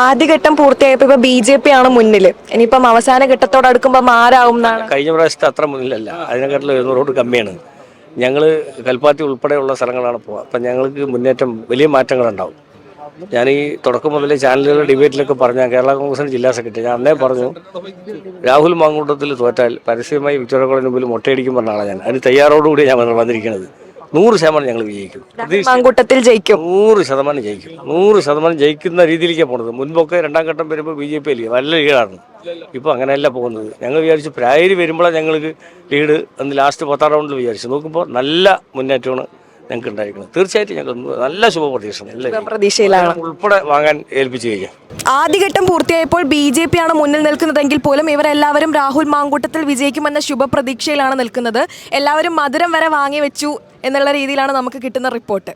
ആദ്യഘട്ടം പൂർത്തിയായപ്പോൾ ഇപ്പൊ BJP ആണ് മുന്നിൽ. ഇനിയിപ്പം അവസാന ഘട്ടത്തോടടുക്കുമ്പോൾ ആരാവും എന്നാണ്? കഴിഞ്ഞ പ്രാവശ്യത്തെ അത്ര മുന്നിലല്ല, അതിനെക്കാട്ടിലും 200 കമ്മിയാണ്. ഞങ്ങൾ കൽപ്പാത്തി ഉൾപ്പെടെയുള്ള സ്ഥലങ്ങളാണ് പോകുക. അപ്പം ഞങ്ങൾക്ക് മുന്നേറ്റം വലിയ മാറ്റങ്ങളുണ്ടാവും. ഞാൻ ഈ തുടക്കം മുതലേ ചാനലുകളുടെ ഡിബേറ്റിലൊക്കെ പറഞ്ഞ കേരള കോൺഗ്രസിൻ്റെ ജില്ലാ സെക്രട്ടറി ഞാൻ അന്നേ പറഞ്ഞു, രാഹുൽ മാങ്കൂട്ടത്തിൽ തോറ്റാൽ പരസ്യമായി വിക്ടോറിയ കോളേജിന് മുമ്പിൽ മൊട്ടയടിക്കും പറഞ്ഞാണ് ഞാൻ. അതിന് തയ്യാറോടുകൂടി ഞാൻ വന്നിരിക്കുന്നത്. 100% ഞങ്ങൾ വിജയിക്കും. മാങ്കൂട്ടത്തിൽ ജയിക്കും. 100% ജയിക്കും. 100% ജയിക്കുന്ന രീതിയിലേക്കാണ് പോകുന്നത്. മുൻപൊക്കെ രണ്ടാം ഘട്ടം വരുമ്പോൾ BJP നല്ല ലീഡാണ്. ഇപ്പോൾ അങ്ങനെയല്ല പോകുന്നത്. ഞങ്ങൾ വിചാരിച്ചു പ്രായരി വരുമ്പോഴാണ് ഞങ്ങൾക്ക് ലീഡ് എന്ന് ലാസ്റ്റ് 10ാം റൗണ്ടിൽ വിചാരിച്ചു. നോക്കുമ്പോൾ നല്ല മുന്നേറ്റമാണ് ഞങ്ങൾക്ക് ഉണ്ടായിരിക്കുന്നത്. തീർച്ചയായിട്ടും ഞങ്ങൾ നല്ല പ്രതീക്ഷയിലാണ് ഉൾപ്പെടെ വാങ്ങാൻ ഏൽപ്പിച്ചു കഴിഞ്ഞാൽ. ആദ്യഘട്ടം പൂർത്തിയായപ്പോൾ BJP ആണ് മുന്നിൽ നിൽക്കുന്നതെങ്കിൽ പോലും ഇവരെല്ലാവരും രാഹുൽ മാങ്കൂട്ടത്തിൽ വിജയിക്കുമെന്ന ശുഭപ്രതീക്ഷയിലാണ് നിൽക്കുന്നത്. എല്ലാവരും മധുരം വരെ വാങ്ങി വെച്ചു എന്നുള്ള രീതിയിലാണ് നമുക്ക് കിട്ടുന്ന റിപ്പോർട്ട്.